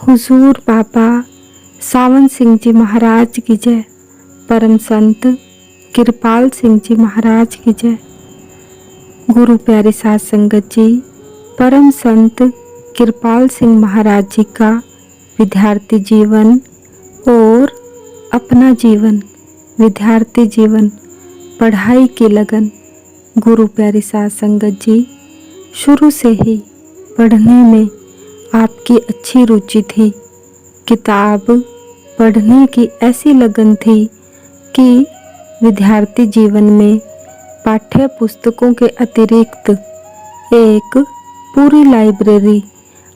हुजूर बाबा सावन सिंह जी महाराज की जय। परम संत कृपाल सिंह जी महाराज की जय। गुरु प्यारी साध संगत जी, परम संत कृपाल सिंह महाराज जी का विद्यार्थी जीवन और अपना जीवन, विद्यार्थी जीवन, पढ़ाई की लगन। गुरु प्यारी साध संगत जी, शुरू से ही पढ़ने में आपकी अच्छी रुचि थी। किताब पढ़ने की ऐसी लगन थी कि विद्यार्थी जीवन में पाठ्य पुस्तकों के अतिरिक्त एक पूरी लाइब्रेरी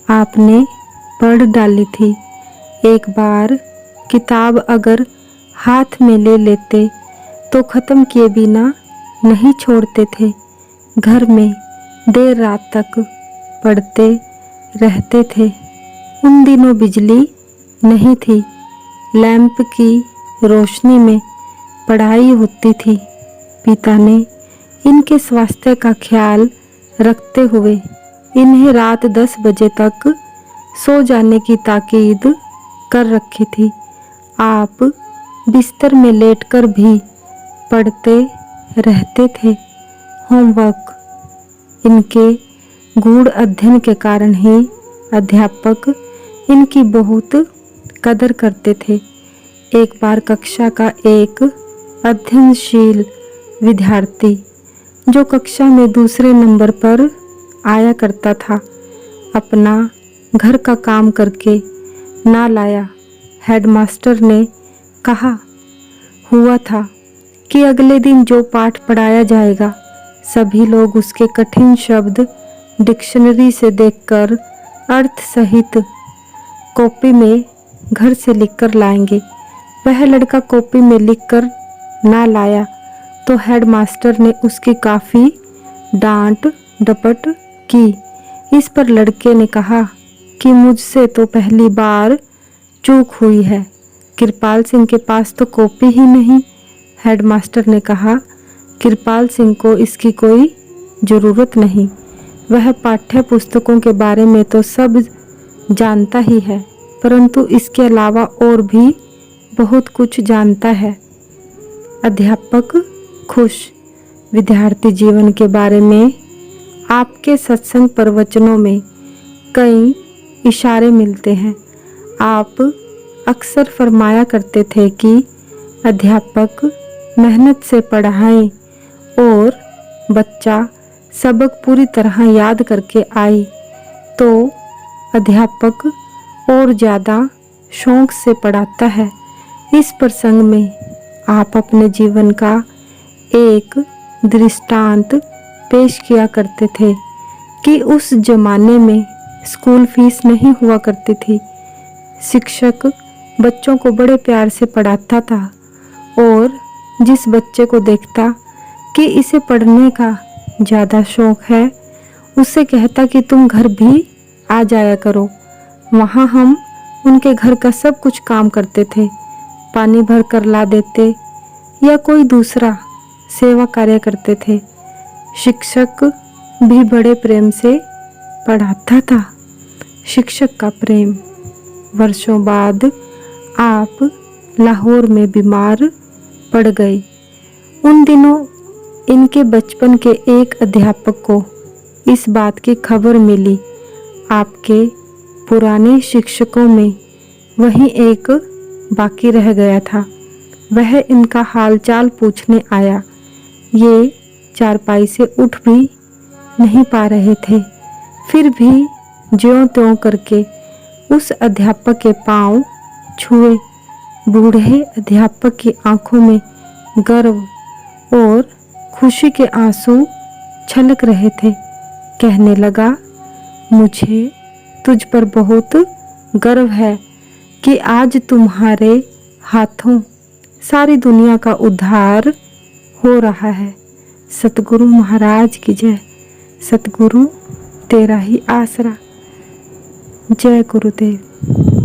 आपने पढ़ डाली थी। एक बार किताब अगर हाथ में ले लेते तो ख़त्म किए बिना नहीं छोड़ते थे। घर में देर रात तक पढ़ते रहते थे। उन दिनों बिजली नहीं थी, लैंप की रोशनी में पढ़ाई होती थी। पिता ने इनके स्वास्थ्य का ख्याल रखते हुए इन्हें रात 10 बजे तक सो जाने की ताकीद कर रखी थी। आप बिस्तर में लेटकर भी पढ़ते रहते थे। होमवर्क, इनके गूढ़ अध्ययन के कारण ही अध्यापक इनकी बहुत कदर करते थे। एक बार कक्षा का एक अध्ययनशील विद्यार्थी जो कक्षा में दूसरे नंबर पर आया करता था, अपना घर का काम करके ना लाया। हेडमास्टर ने कहा हुआ था कि अगले दिन जो पाठ पढ़ाया जाएगा सभी लोग उसके कठिन शब्द डिक्शनरी से देखकर अर्थ सहित कॉपी में घर से लिखकर लाएंगे। वह लड़का कॉपी में लिखकर ना लाया तो हेडमास्टर ने उसकी काफ़ी डांट डपट की। इस पर लड़के ने कहा कि मुझसे तो पहली बार चूक हुई है, कृपाल सिंह के पास तो कॉपी ही नहीं। हेडमास्टर ने कहा, कृपाल सिंह को इसकी कोई ज़रूरत नहीं, वह पाठ्य पुस्तकों के बारे में तो सब जानता ही है, परंतु इसके अलावा और भी बहुत कुछ जानता है। अध्यापक खुश। विद्यार्थी जीवन के बारे में आपके सत्संग प्रवचनों में कई इशारे मिलते हैं। आप अक्सर फरमाया करते थे कि अध्यापक मेहनत से पढ़ाएं और बच्चा सबक पूरी तरह याद करके आए तो अध्यापक और ज़्यादा शौक़ से पढ़ाता है। इस प्रसंग में आप अपने जीवन का एक दृष्टांत पेश किया करते थे कि उस ज़माने में स्कूल फीस नहीं हुआ करती थी। शिक्षक बच्चों को बड़े प्यार से पढ़ाता था और जिस बच्चे को देखता कि इसे पढ़ने का ज़्यादा शौक़ है उससे कहता कि तुम घर भी आ जाया करो। वहाँ हम उनके घर का सब कुछ काम करते थे, पानी भर कर ला देते या कोई दूसरा सेवा कार्य करते थे। शिक्षक भी बड़े प्रेम से पढ़ाता था। शिक्षक का प्रेम। वर्षों बाद आप लाहौर में बीमार पड़ गए। उन दिनों इनके बचपन के एक अध्यापक को इस बात की खबर मिली। आपके पुराने शिक्षकों में वही एक बाकी रह गया था। वह इनका हालचाल पूछने आया। ये चारपाई से उठ भी नहीं पा रहे थे, फिर भी ज्यों-त्यों करके उस अध्यापक के पांव छुए। बूढ़े अध्यापक की आंखों में गर्व और खुशी के आंसू छलक रहे थे। कहने लगा, मुझे तुझ पर बहुत गर्व है कि आज तुम्हारे हाथों सारी दुनिया का उद्धार हो रहा है। सतगुरु महाराज की जय। सतगुरु तेरा ही आसरा। जय गुरुदेव।